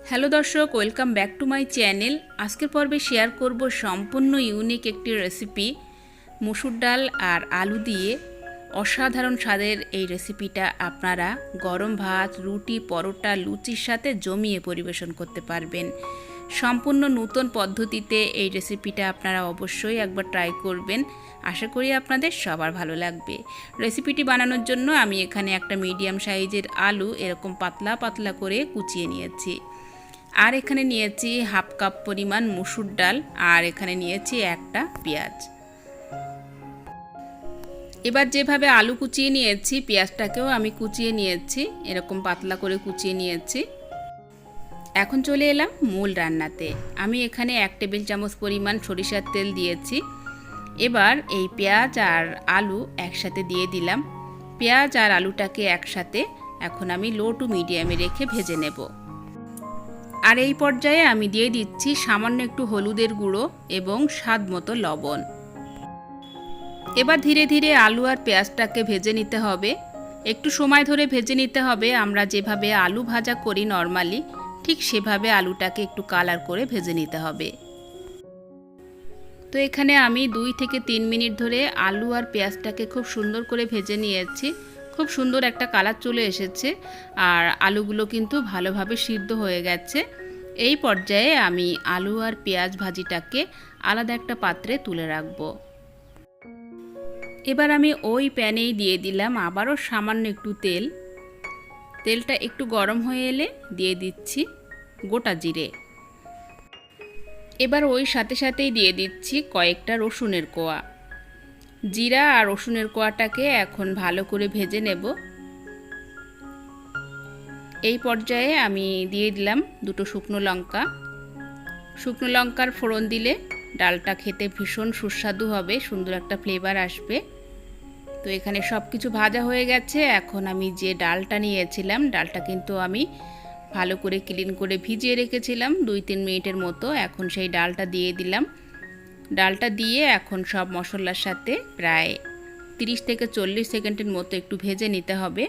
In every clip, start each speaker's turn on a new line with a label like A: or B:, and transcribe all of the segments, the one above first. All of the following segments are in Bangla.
A: হ্যালো দর্শক, welcome back to my channel. আজকের পর্বে শেয়ার করব সম্পূর্ণ ইউনিক একটি রেসিপি। মসুর ডাল আর আলু দিয়ে অসাধারণ স্বাদের এই রেসিপিটা আপনারা গরম ভাত, রুটি, পরোটা, লুচির সাথে জমিয়ে পরিবেশন করতে পারবেন। সম্পূর্ণ নতুন পদ্ধতিতে এই রেসিপিটা আপনারা অবশ্যই একবার ট্রাই করবেন। আশা করি আপনাদের সবার ভালো লাগবে। রেসিপিটি বানানোর জন্য আমি এখানে একটা মিডিয়াম সাইজের আলু এরকম পাতলা পাতলা করে কুচিয়ে নিয়েছি। আর এখানে নিয়েছি হাফ কাপ পরিমাণ মসুর ডাল, আর এখানে নিয়েছি একটা পেঁয়াজ। এবার যেভাবে আলু কুচিয়ে নিয়েছি, পেঁয়াজটাকেও আমি কুচিয়ে নিয়েছি, এরকম পাতলা করে কুচিয়ে নিয়েছি। এখন চলে এলাম মূল রান্নাতে। আমি এখানে 1 টেবিল চামচ পরিমাণ সরিষার তেল দিয়েছি। এবার এই পেঁয়াজ আর আলু একসাথে দিয়ে দিলাম। পেঁয়াজ আর আলুটাকে একসাথে এখন আমি লো টু মিডিয়ামে রেখে ভেজে নেব। আর এই পর্যায়ে আমি দিয়ে দিচ্ছি সামান্য একটু হলুদের গুঁড়ো এবং স্বাদ মতো লবণ। এবার ধীরে ধীরে আলু আর পেঁয়াজটাকে ভেজে নিতে হবে। একটু সময় ধরে ভেজে নিতে হবে। আমরা যেভাবে আলু ভাজা করি নর্মালি, ঠিক সেভাবে আলুটাকে একটু কালার করে ভেজে নিতে হবে। তো এখানে আমি 2 থেকে 3 মিনিট ধরে আলু আর পেঁয়াজটাকে খুব সুন্দর করে ভেজে নিয়েছি। খুব সুন্দর একটা কালার চলে এসেছে, আর আলুগুলো কিন্তু ভালোভাবে সিদ্ধ হয়ে গেছে। এই পর্যায়ে আমি আলু আর পেঁয়াজ ভাজিটাকে আলাদা একটা পাত্রে তুলে রাখব। এবার আমি ওই প্যানেই দিয়ে দিলাম আবারও সামান্য একটু তেল। তেলটা একটু গরম হয়ে এলে দিয়ে দিচ্ছি গোটা জিরে। এবার ওই সাথে সাথেই দিয়ে দিচ্ছি কয়েকটা রসুনের কোয়া। জিরা আর রসুনের কোয়াটাকে এখন ভালো করে ভেজে নেব। এই পর্যায়ে আমি দিয়ে দিলাম 2 শুকনো লঙ্কা। শুকনো লঙ্কার ফোড়ন দিলে ডালটা খেতে ভীষণ সুস্বাদু হবে, সুন্দর একটা ফ্লেভার আসবে। তো এখানে সব কিছু ভাজা হয়ে গেছে। এখন আমি যে ডালটা নিয়েছিলাম, ডালটা কিন্তু আমি ভালো করে ক্লিন করে ভিজিয়ে রেখেছিলাম 2-3 মিনিটের মতো। এখন সেই ডালটা দিয়ে দিলাম। ডালটা দিয়ে এখন সব মশলার সাথে প্রায় 30 থেকে 40 সেকেন্ডের মতো একটু ভেজে নিতে হবে।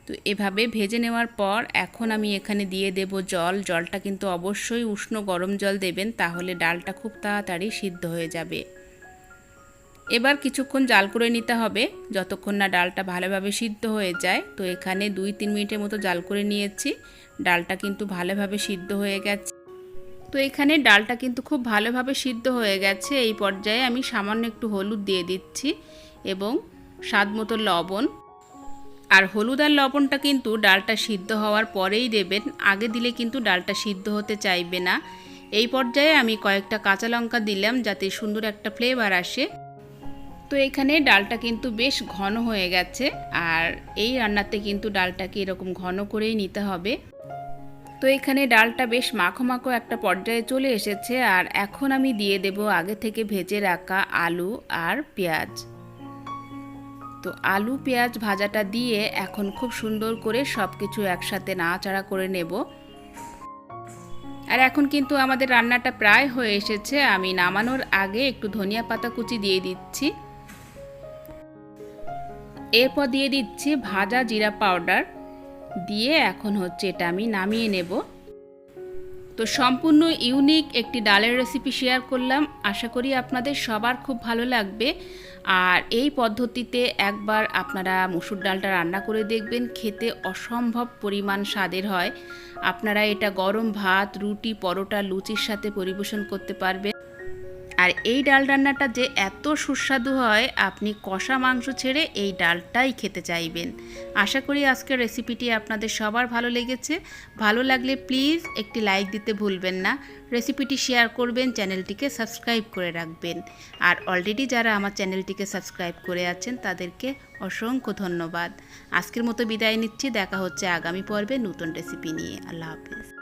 A: তো এভাবে ভেজে নেওয়ার পর এখন আমি এখানে দিয়ে দেব জল। জলটা কিন্তু অবশ্যই উষ্ণ গরম জল দেবেন, তাহলে ডালটা খুব তাড়াতাড়ি সিদ্ধ হয়ে যাবে। এবার কিছুক্ষণ জাল করে নিতে হবে, যতক্ষণ না ডালটা ভালোভাবে সিদ্ধ হয়ে যায়। তো এখানে 2-3 মিনিটের মতো জাল করে নিয়েছি। ডালটা কিন্তু ভালোভাবে সিদ্ধ হয়ে গেছে। তো এখানে ডালটা কিন্তু খুব ভালোভাবে সিদ্ধ হয়ে গেছে। এই পর্যায়ে আমি সামান্য একটু হলুদ দিয়ে দিচ্ছি এবং স্বাদ মতো লবণ। আর হলুদ আর লবণটা কিন্তু ডালটা সিদ্ধ হওয়ার পরেই দেবেন, আগে দিলে কিন্তু ডালটা সিদ্ধ হতে চাইবে না। এই পর্যায়ে আমি কয়েকটা কাঁচা লঙ্কা দিলাম যাতে সুন্দর একটা ফ্লেভার আসে। তো এখানে ডালটা কিন্তু বেশ ঘন হয়ে গেছে, আর এই রান্নাতে কিন্তু ডালটাকে এরকম ঘন করেই নিতে হবে। তো এখানে ডালটা বেশ মাখো মাখো একটা পর্যায়ে চলে এসেছে। আর এখন আমি দিয়ে দেব আগে থেকে ভেজে রাখা আলু আর পেঁয়াজ। তো আলু পেঁয়াজ ভাজাটা দিয়ে এখন খুব সুন্দর করে সব কিছু একসাথে নাড়াচাড়া করে নেব। আর এখন কিন্তু আমাদের রান্নাটা প্রায় হয়ে এসেছে। আমি নামানোর আগে একটু ধনিয়া পাতা কুচি দিয়ে দিচ্ছি। এরপর দিয়ে দিচ্ছি ভাজা জিরা পাউডার দিয়ে এখন এটা আমি নামিয়ে নেব। তো সম্পূর্ণ ইউনিক একটি ডালের রেসিপি শেয়ার করলাম। আশা করি আপনাদের সবার খুব ভালো লাগবে। আর এই পদ্ধতিতে একবার আপনারা মসুর ডালটা রান্না করে দেখবেন, খেতে অসম্ভব পরিমাণ স্বাদের হয়। আপনারা এটা গরম ভাত, রুটি, পরোটা, লুচির সাথে পরিবেশন করতে পারবেন। আর এই ডাল রান্নাটা যে এত সুস্বাদু হয়, আপনি কষা মাংস ছেড়ে এই ডালটাই খেতে চাইবেন। আশা করি আজকের রেসিপিটি আপনাদের সবার ভালো লেগেছে। ভালো লাগলে প্লিজ একটি লাইক দিতে ভুলবেন না। রেসিপিটি শেয়ার করবেন, চ্যানেলটিকে সাবস্ক্রাইব করে রাখবেন। আর অলরেডি যারা আমার চ্যানেলটিকে সাবস্ক্রাইব করে আছেন তাদেরকে অসংখ্য ধন্যবাদ। আজকের মতো বিদায় নিচ্ছি। দেখা হচ্ছে আগামী পর্বে নতুন রেসিপি নিয়ে। আল্লাহ হাফেজ।